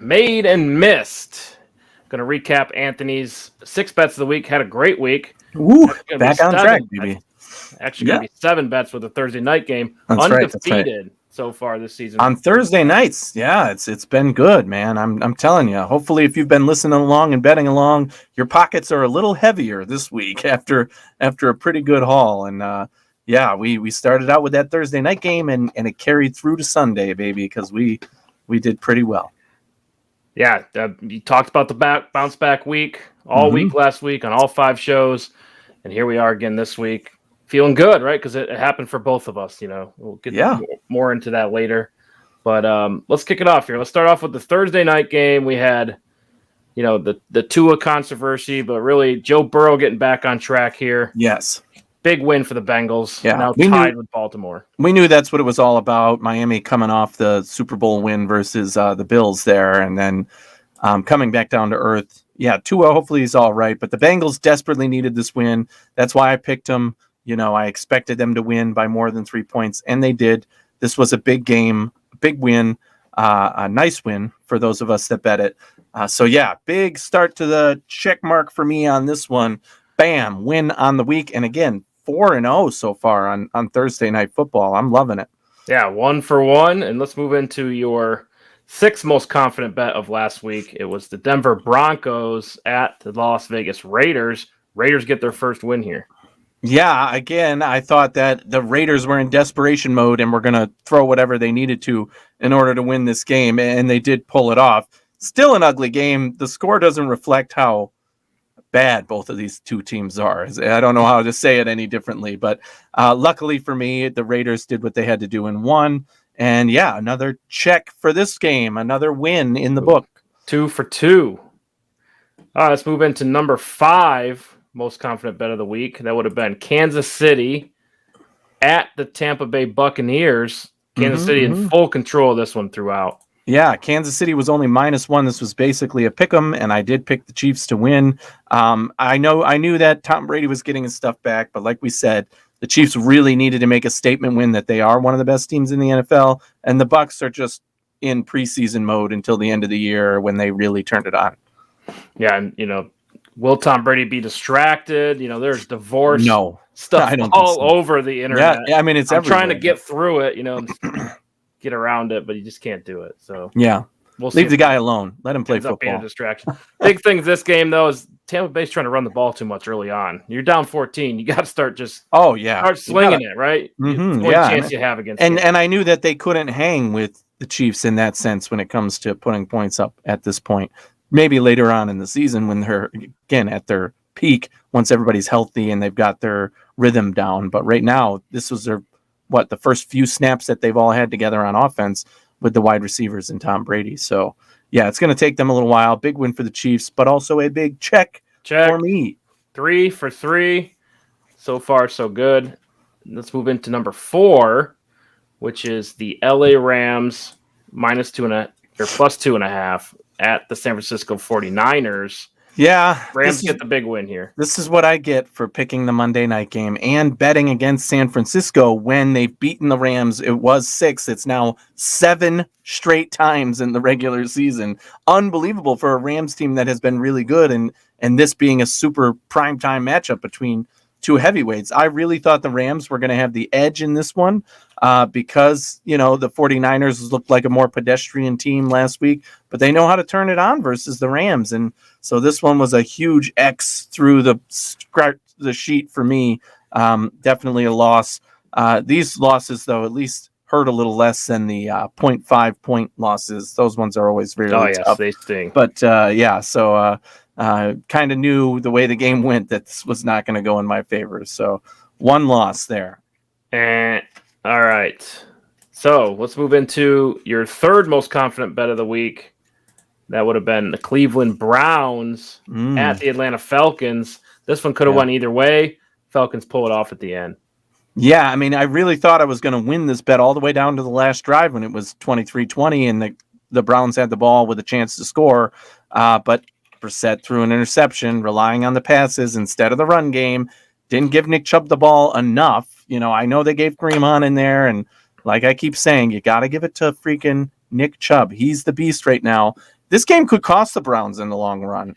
Made and missed. Going to recap Anthony's 6 bets of the week. Had a great week. Woo, back on track, baby. Actually, going to be 7 bets with a Thursday night game. That's Undefeated so far this season. On Thursday nights, yeah, it's been good, man. I'm telling you. Hopefully, if you've been listening along and betting along, your pockets are a little heavier this week after a pretty good haul. And we started out with that Thursday night game, and it carried through to Sunday, baby, because we did pretty well. Yeah, you talked about the bounce back week all week last week on all 5 shows, and here we are again this week, feeling good, right? Because it happened for both of us. We'll get more into that later, but let's kick it off here. Let's start off with the Thursday night game. We had, the Tua controversy, but really Joe Burrow getting back on track here. Yes. Big win for the Bengals. Yeah, now tied with Baltimore. We knew that's what it was all about. Miami coming off the Super Bowl win versus the Bills there, and then coming back down to earth. Yeah, Tua, hopefully he's all right. But the Bengals desperately needed this win. That's why I picked them. I expected them to win by more than 3 points, and they did. This was a big game, a big win, a nice win for those of us that bet it. Big start to the check mark for me on this one. Bam, win on the week. And again, 4-0 so far on Thursday Night Football. I'm loving it. Yeah, 1 for 1. And let's move into your 6th most confident bet of last week. It was the Denver Broncos at the Las Vegas Raiders. Raiders get their first win here. Yeah, again, I thought that the Raiders were in desperation mode and were going to throw whatever they needed to in order to win this game, and they did pull it off. Still an ugly game. The score doesn't reflect how bad both of these two teams are. I don't know how to say it any differently, but luckily for me, the Raiders did what they had to do and won. And yeah, another check for this game, another win in the book. 2 for 2. Let's move into number 5 most confident bet of the week. That would have been Kansas City at the Tampa Bay Buccaneers. Kansas City in full control of this one throughout. Yeah, Kansas City was only -1. This was basically a pick 'em, and I did pick the Chiefs to win. I knew that Tom Brady was getting his stuff back, but like we said, the Chiefs really needed to make a statement win that they are one of the best teams in the NFL, and the Bucs are just in preseason mode until the end of the year when they really turned it on. Yeah, and will Tom Brady be distracted? There's divorce stuff I don't all over the internet. Yeah, I mean, I'm trying to get through it, get around it, but you just can't do it. So yeah, we'll leave the guy alone. Let him play football. Being a distraction. Big things this game though is Tampa Bay's trying to run the ball too much early on. You're down 14. You got to start start slinging it, right? Mm-hmm, chance you have against and I knew that they couldn't hang with the Chiefs in that sense when it comes to putting points up at this point. Maybe later on in the season when they're again at their peak, once everybody's healthy and they've got their rhythm down. But right now, this was the first few snaps that they've all had together on offense with the wide receivers and Tom Brady. So, yeah, it's going to take them a little while. Big win for the Chiefs, but also a big check for me. 3 for 3. So far, so good. Let's move into number 4, which is the LA Rams -2.5 or +2.5 at the San Francisco 49ers. Yeah. Rams get the big win here. This is what I get for picking the Monday night game and betting against San Francisco when they've beaten the Rams. It was 6. It's now 7 straight times in the regular season. Unbelievable for a Rams team that has been really good. And this being a super primetime matchup between two heavyweights. I really thought the Rams were going to have the edge in this one because, the 49ers looked like a more pedestrian team last week, but they know how to turn it on versus the Rams. And so this one was a huge X through the sheet for me. Definitely a loss. These losses, though, at least hurt a little less than the 0.5 point losses. Those ones are always very tough. They sting. But kind of knew the way the game went that this was not going to go in my favor. So 1 loss there. All right. So let's move into your 3rd most confident bet of the week. That would have been the Cleveland Browns at the Atlanta Falcons. This one could have went either way. Falcons pull it off at the end. Yeah, I mean, I really thought I was going to win this bet all the way down to the last drive when it was 23-20 and the Browns had the ball with a chance to score. But Brissett threw an interception, relying on the passes instead of the run game. Didn't give Nick Chubb the ball enough. I know they gave Kareem Hunt in there, and like I keep saying, you got to give it to freaking Nick Chubb. He's the beast right now. this game could cost the Browns in the long run,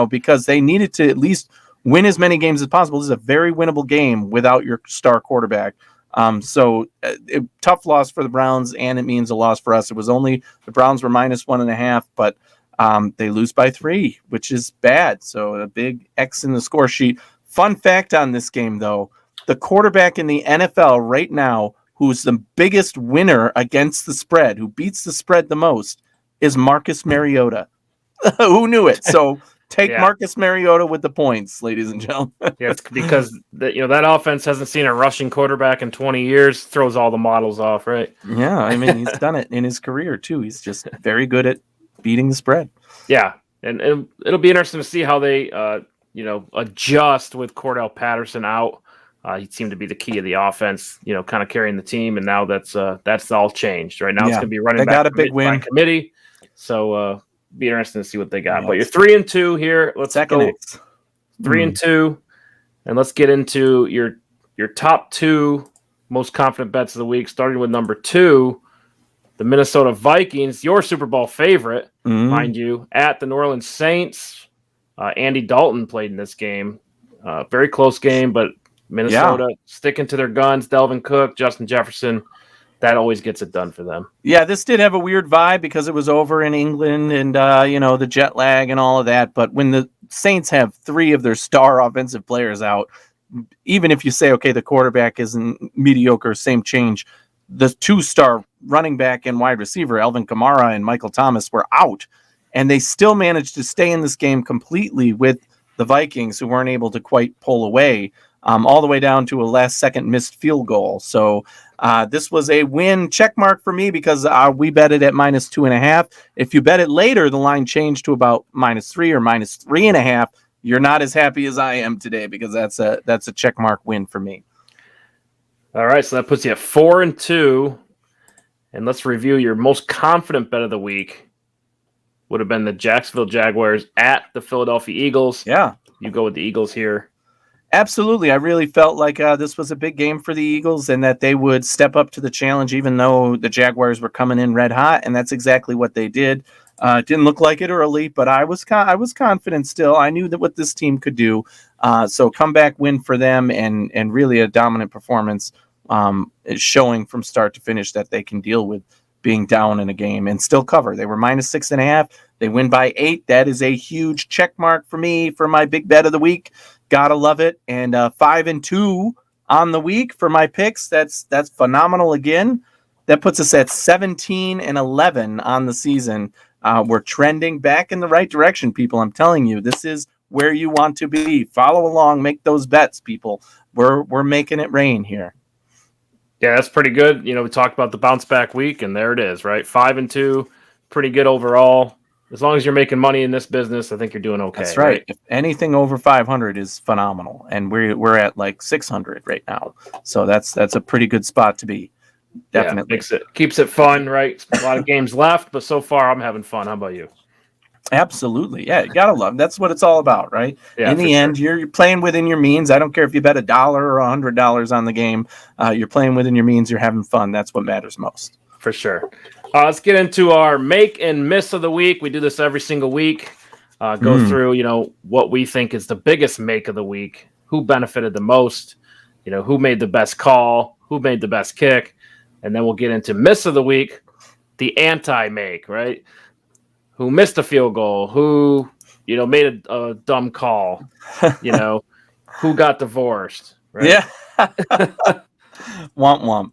because they needed to at least win as many games as possible. This is a very winnable game without your star quarterback. Tough loss for the Browns, and it means a loss for us. It was only the Browns were -1.5, but they lose by 3, which is bad. So a big X in the score sheet. Fun fact on this game, though, the quarterback in the NFL right now who's the biggest winner against the spread, who beats the spread the most, is Marcus Mariota. Who knew it? So take Marcus Mariota with the points, ladies and gentlemen. Yeah, it's because that offense hasn't seen a rushing quarterback in 20 years, throws all the models off, right? Yeah, I mean, he's done it in his career, too. He's just very good at beating the spread. Yeah, and it'll be interesting to see how they, adjust with Cordell Patterson out. He seemed to be the key of the offense, kind of carrying the team, and now that's all changed. Right now, it's going to be running back. They got a big win committee, so be interesting to see what they got. But you're 3-2 here. Let's go 3-2, and let's get into your top 2 most confident bets of the week. Starting with number 2, the Minnesota Vikings, your Super Bowl favorite, mind you, at the New Orleans Saints. Andy Dalton played in this game. Very close game, but Minnesota sticking to their guns. Delvin Cook, Justin Jefferson, that always gets it done for them. Yeah, this did have a weird vibe because it was over in England and, the jet lag and all of that. But when the Saints have 3 of their star offensive players out, even if you say, okay, the quarterback isn't mediocre, same change, the 2-star running back and wide receiver, Alvin Kamara and Michael Thomas, were out. And they still managed to stay in this game completely with the Vikings, who weren't able to quite pull away. All the way down to a last-second missed field goal. So this was a win check mark for me because we bet it at -2.5. If you bet it later, the line changed to about -3 or -3.5. You're not as happy as I am today because that's a check mark win for me. All right, so that puts you at 4-2. And let's review your most confident bet of the week. Would have been the Jacksonville Jaguars at the Philadelphia Eagles. Yeah. You go with the Eagles here. Absolutely. I really felt like this was a big game for the Eagles and that they would step up to the challenge, even though the Jaguars were coming in red hot. And that's exactly what they did. It didn't look like it early, but I was confident still. I knew that what this team could do. So comeback win for them and really a dominant performance is showing from start to finish that they can deal with being down in a game and still cover. They were -6.5. They win by 8. That is a huge check mark for me for my big bet of the week. Gotta love it. And 5-2 on the week for my picks. That's phenomenal again. That puts us at 17-11 on the season. We're trending back in the right direction, people. I'm telling you, this is where you want to be. Follow along, make those bets, people. We're making it rain here. Yeah, that's pretty good. We talked about the bounce back week, and there it is, right? 5-2, pretty good overall. As long as you're making money in this business, I think you're doing okay. That's right. If anything over 500 is phenomenal, and we're at like 600 right now, so that's a pretty good spot to be. Definitely, keeps it fun, right? A lot of games left, but so far I'm having fun. How about you? Absolutely, yeah. You gotta love. That's what it's all about, right? Yeah, in the end, you're playing within your means. I don't care if you bet $1 or $100 on the game. You're playing within your means. You're having fun. That's what matters most. For sure. Let's get into our make and miss of the week. We do this every single week. Go through, what we think is the biggest make of the week. Who benefited the most? Who made the best call? Who made the best kick? And then we'll get into miss of the week, the anti-make, right? Who missed a field goal? Who, made a dumb call? Who got divorced? Right? Yeah. Womp womp.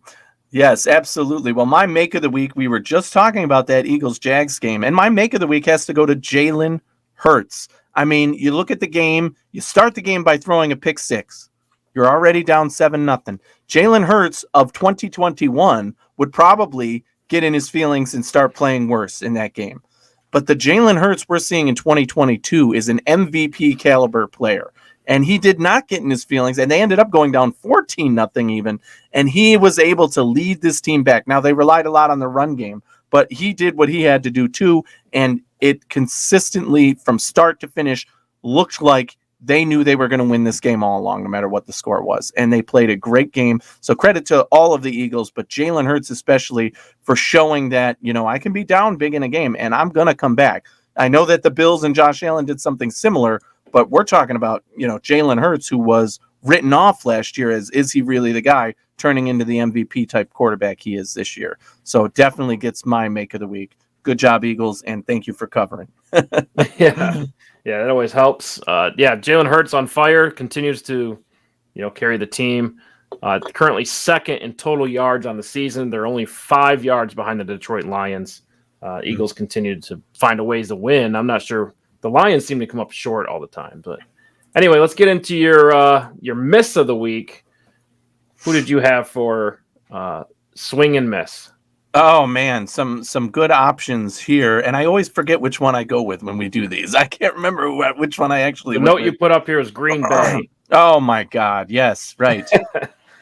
Yes, absolutely. Well, my make of the week, we were just talking about that Eagles-Jags game, and my make of the week has to go to Jalen Hurts. I mean, you look at the game, you start the game by throwing a pick six. You're already down 7-0. Jalen Hurts of 2021 would probably get in his feelings and start playing worse in that game. But the Jalen Hurts we're seeing in 2022 is an MVP caliber player. And he did not get in his feelings, and they ended up going down 14-0 even, and he was able to lead this team back. Now, they relied a lot on the run game, but he did what he had to do too, and it consistently, from start to finish, looked like they knew they were going to win this game all along, no matter what the score was, and they played a great game. So credit to all of the Eagles, but Jalen Hurts especially for showing that, I can be down big in a game, and I'm going to come back. I know that the Bills and Josh Allen did something similar, but we're talking about, Jalen Hurts, who was written off last year as, is he really the guy, turning into the MVP type quarterback he is this year. So definitely gets my make of the week. Good job, Eagles, and thank you for covering. Yeah, that always helps. Jalen Hurts on fire, continues to, carry the team. Currently second in total yards on the season. They're only 5 yards behind the Detroit Lions. Eagles continue to find a ways to win. I'm not sure. The Lions seem to come up short all the time. But anyway, let's get into your miss of the week. Who did you have for swing and miss? Oh man, some good options here, and I always forget which one I go with when we do these. I can't remember which one I actually. The note you put up here is Green Bay. Oh my God, yes, right.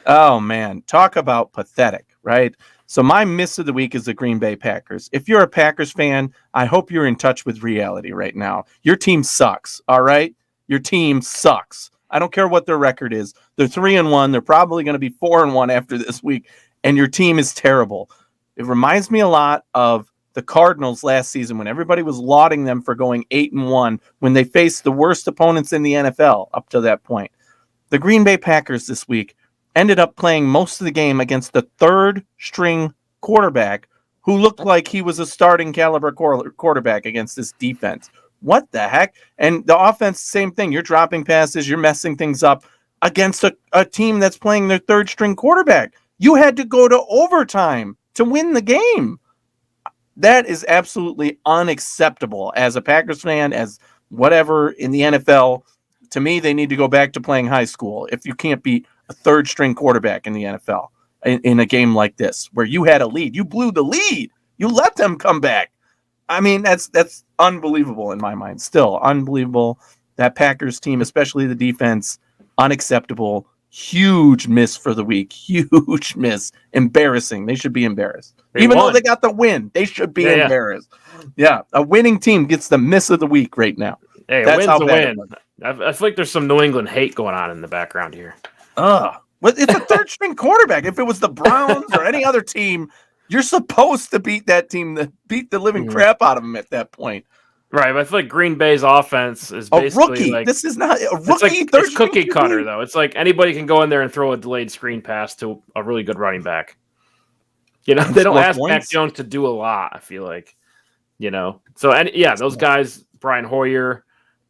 Oh man, talk about pathetic, right? So my miss of the week is the Green Bay Packers. If you're a Packers fan, I hope you're in touch with reality right now. Your team sucks, all right? Your team sucks. I don't care what their record is. They're 3-1. They're probably going to be 4-1 after this week, and your team is terrible. It reminds me a lot of the Cardinals last season when everybody was lauding them for going 8-1 when they faced the worst opponents in the NFL up to that point. The Green Bay Packers this week ended up playing most of the game against the third-string quarterback who looked like he was a starting caliber quarterback against this defense. What the heck? And the offense, same thing. You're dropping passes. You're messing things up against a team that's playing their third-string quarterback. You had to go to overtime to win the game. That is absolutely unacceptable as a Packers fan, as whatever in the NFL. To me, they need to go back to playing high school if you can't beat a third-string quarterback in the NFL in a game like this where you had a lead. You blew the lead. You let them come back. I mean, that's unbelievable in my mind. Still unbelievable. That Packers team, especially the defense, unacceptable. Huge miss for the week. Huge miss. Embarrassing. They should be embarrassed. Even though they got the win, they should be embarrassed. Yeah, a winning team gets the miss of the week right now. Hey, that's a win. I feel like there's some New England hate going on in the background here. Well, it's a third-string quarterback. If it was the Browns or any other team, you're supposed to beat that team, beat the living crap out of them at that point. Right, but I feel like Green Bay's offense is basically a rookie. Like, this is not a rookie. It's cookie cutter, though. It's like anybody can go in there and throw a delayed screen pass to a really good running back. They don't ask Mac Jones to do a lot, I feel like. So, those guys, Brian Hoyer,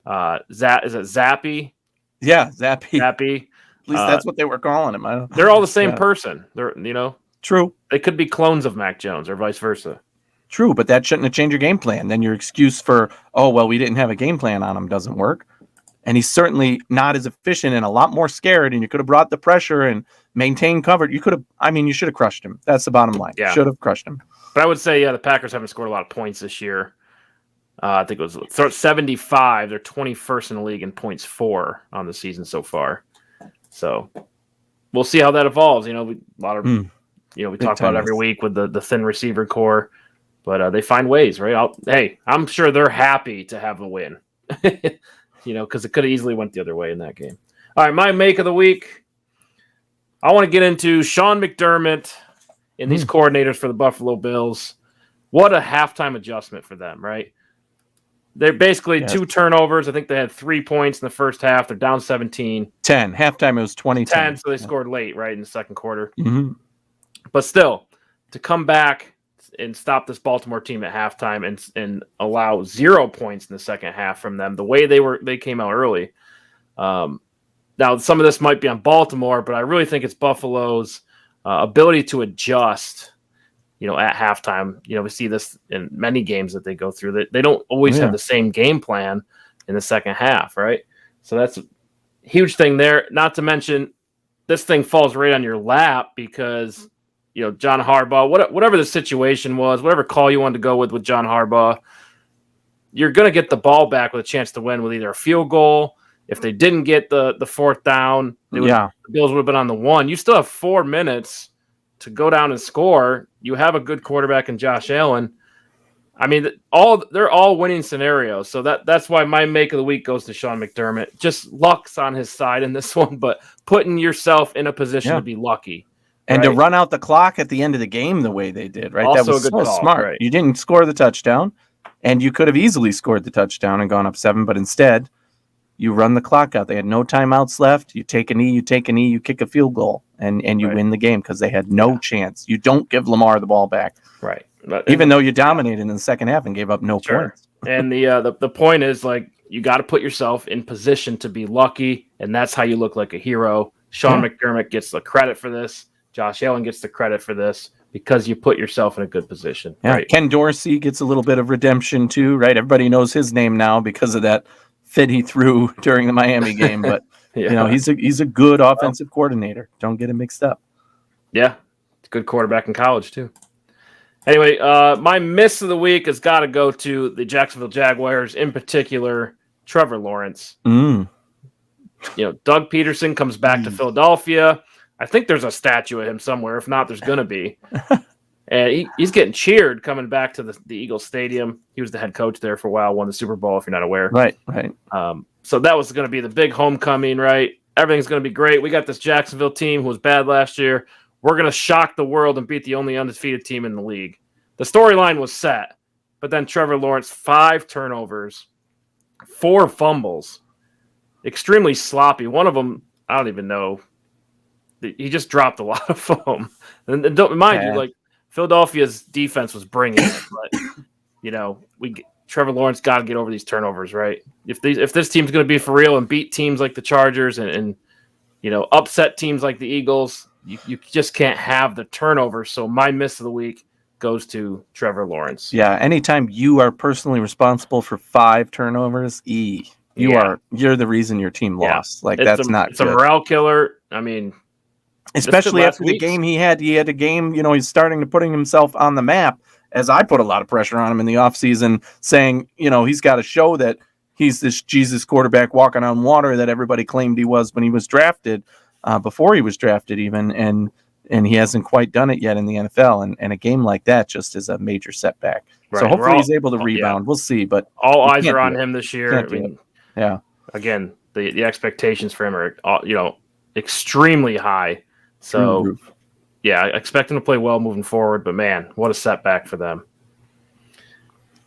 is it Zappy? Yeah, Zappy. Zappy. At least that's what they were calling him. They're all the same person. They're, True. They could be clones of Mac Jones or vice versa. True, but that shouldn't have changed your game plan. Then your excuse for, we didn't have a game plan on him doesn't work. And he's certainly not as efficient and a lot more scared, and you could have brought the pressure and maintained cover. You should have crushed him. That's the bottom line. Yeah. Should have crushed him. But I would say, the Packers haven't scored a lot of points this year. I think it was 75. They're 21st in the league in points for on the season so far. So we'll see how that evolves. We talk about it every week with the thin receiver core, but they find ways, right? I'm sure they're happy to have a win, because it could have easily went the other way in that game. All right, my make of the week. I want to get into Sean McDermott and these coordinators for the Buffalo Bills. What a halftime adjustment for them, right? They're basically 2 turnovers. I think they had 3 points in the first half. They're down 17. 10. Halftime, it was 20. 10, so they scored late, right, in the second quarter. Mm-hmm. But still, to come back and stop this Baltimore team at halftime and allow 0 points in the second half from them, the way they came out early. Now, some of this might be on Baltimore, but I really think it's Buffalo's ability to adjust at halftime. We see this in many games that they go through. They don't always have the same game plan in the second half, right? So that's a huge thing there. Not to mention, this thing falls right on your lap because, John Harbaugh, whatever the situation was, whatever call you wanted to go with John Harbaugh, you're going to get the ball back with a chance to win with either a field goal. If they didn't get the fourth down, the Bills would have been on the 1. You still have 4 minutes to go down and score. You have a good quarterback in Josh Allen. I mean, they're all winning scenarios. So that's why my make of the week goes to Sean McDermott. Just luck's on his side in this one, but putting yourself in a position to be lucky. And to run out the clock at the end of the game the way they did, right? Also that was a good so call, smart. Right. You didn't score the touchdown. and you could have easily scored the touchdown and gone up 7, but instead you run the clock out. They had no timeouts left. You take a knee, you kick a field goal, and you win the game because they had no chance. You don't give Lamar the ball back. Right. Even though you dominated in the second half and gave up no points. And the point is, like, you got to put yourself in position to be lucky, and that's how you look like a hero. Sean McDermott gets the credit for this. Josh Allen gets the credit for this because you put yourself in a good position. Yeah. Right? Ken Dorsey gets a little bit of redemption too, right? Everybody knows his name now because of that fit he threw during the Miami game, but he's a good offensive coordinator. Don't get it mixed up. Yeah, good quarterback in college too. Anyway, my miss of the week has got to go to the Jacksonville Jaguars, in particular, Trevor Lawrence. Mm. Doug Peterson comes back to Philadelphia. I think there's a statue of him somewhere. If not, there's going to be. And he's getting cheered coming back to the Eagles Stadium. He was the head coach there for a while, won the Super Bowl, if you're not aware. Right. So that was going to be the big homecoming, right? Everything's going to be great. We got this Jacksonville team who was bad last year. We're going to shock the world and beat the only undefeated team in the league. The storyline was set. But then Trevor Lawrence, 5 turnovers, 4 fumbles, extremely sloppy. One of them, I don't even know. He just dropped a lot of foam. And don't mind you, like, Philadelphia's defense was bringing it, but Trevor Lawrence got to get over these turnovers, right? If this team's going to be for real and beat teams like the Chargers and upset teams like the Eagles, you just can't have the turnovers. So my miss of the week goes to Trevor Lawrence. Yeah, anytime you are personally responsible for 5 turnovers, you're the reason your team lost. Like it's a morale killer. I mean. Especially after the game he had a game, he's starting to putting himself on the map, as I put a lot of pressure on him in the offseason, saying, he's got to show that he's this Jesus quarterback walking on water that everybody claimed he was when he was drafted, before he was drafted even, and he hasn't quite done it yet in the NFL, and a game like that just is a major setback. Right. So hopefully he's able to rebound. We'll see, but all eyes are on him this year. Again, the expectations for him are, extremely high. So, I expect him to play well moving forward, but man, what a setback for them.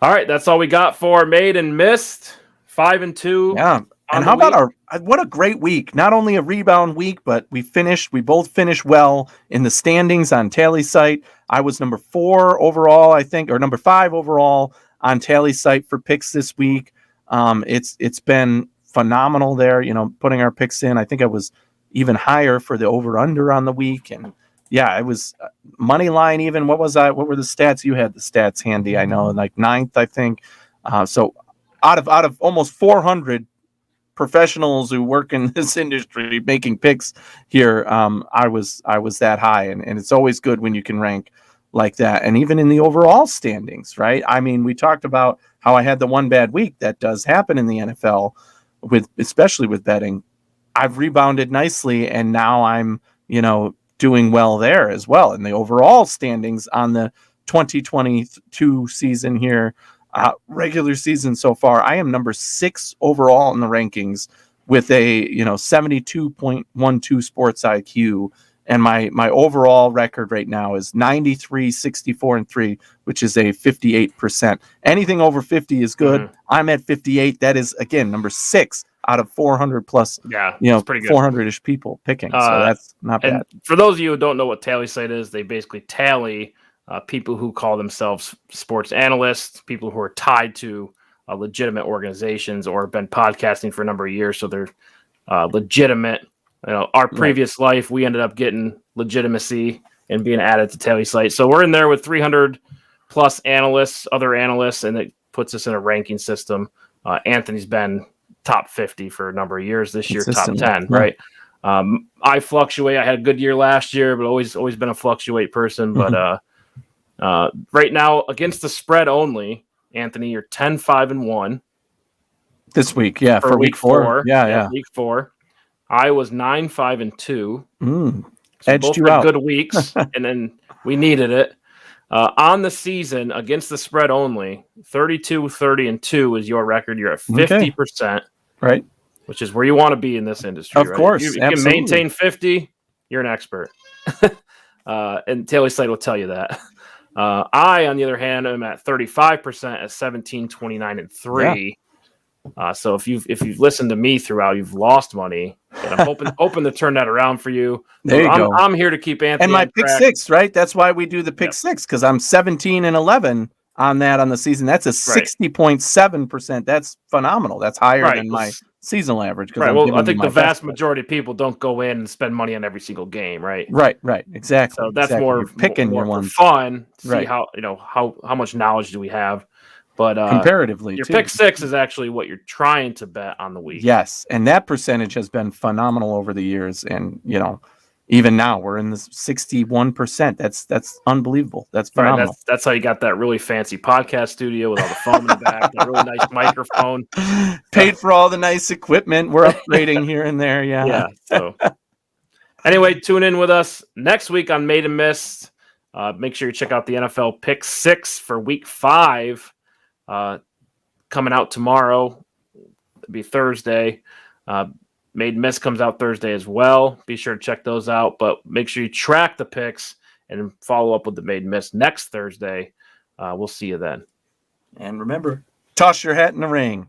All right, that's all we got for Made and Missed. 5-2. Yeah, and how about what a great week. Not only a rebound week, but we both finished well in the standings on Tally Site. I was number 4 overall, I think, or number 5 overall on Tally Site for picks this week. It's been phenomenal there, putting our picks in. I think I was even higher for the over-under on the week. And it was money line even. What were the stats? You had the stats handy, I know, like 9th, I think. So out of almost 400 professionals who work in this industry making picks here, I was that high. And it's always good when you can rank like that. And even in the overall standings, right? I mean, we talked about how I had the one bad week. That does happen in the NFL, especially with betting. I've rebounded nicely, and now I'm, doing well there as well. In the overall standings on the 2022 season here, regular season so far, I am number 6 overall in the rankings with a, 72.12 sports IQ. And my overall record right now is 93, 64, and 3, which is a 58%. Anything over 50 is good. Mm-hmm. I'm at 58. That is, again, number 6 out of 400 plus, pretty good. 400-ish people picking. So that's not bad. For those of you who don't know what Tally Site is, they basically tally people who call themselves sports analysts, people who are tied to legitimate organizations or have been podcasting for a number of years. So they're legitimate. Our previous life, we ended up getting legitimacy and being added to Tally Site. So we're in there with 300 plus analysts, other analysts, and it puts us in a ranking system. Anthony's been top 50 for a number of years. This year, top 10, right? I fluctuate. I had a good year last year, but always been a fluctuate person. But right now, against the spread only, Anthony, you're 10-5-1 this week. Yeah, for week 4. Yeah, week 4. I was 9-5-2. So edged both you out. Good weeks, and then we needed it. On the season, against the spread only, 32-30-2 is your record. You're at 50%, right? Which is where you want to be in this industry. Of course, if you can maintain 50, you're an expert. And Tally Site will tell you that. I, on the other hand, am at 35% at 17, 29, and 3. So if you've listened to me throughout, you've lost money. And I'm hoping to turn that around for you. There you go. I'm here to keep Anthony and my on pick track. 6, right? That's why we do the pick 6, because I'm 17 and 11 on that on the season. That's a 60.7%. That's phenomenal. That's higher than my seasonal average. Right. Well, I think the vast majority of people don't go in and spend money on every single game, right? Right. Exactly. So that's You're picking more your for ones. fun. See how much knowledge do we have. But comparatively, your pick 6 is actually what you're trying to bet on the week. Yes, and that percentage has been phenomenal over the years, and even now we're in the 61%. That's unbelievable. That's phenomenal. Right, that's how you got that really fancy podcast studio with all the foam in the back, that really nice microphone. Paid for all the nice equipment. We're upgrading here and there. Yeah. So anyway, tune in with us next week on Made and Missed. Make sure you check out the NFL Pick 6 for Week 5. Coming out tomorrow. It'll be Thursday. Made and Miss comes out Thursday as well. Be sure to check those out, but make sure you track the picks and follow up with the Made and Miss next Thursday. We'll see you then. And remember, toss your hat in the ring.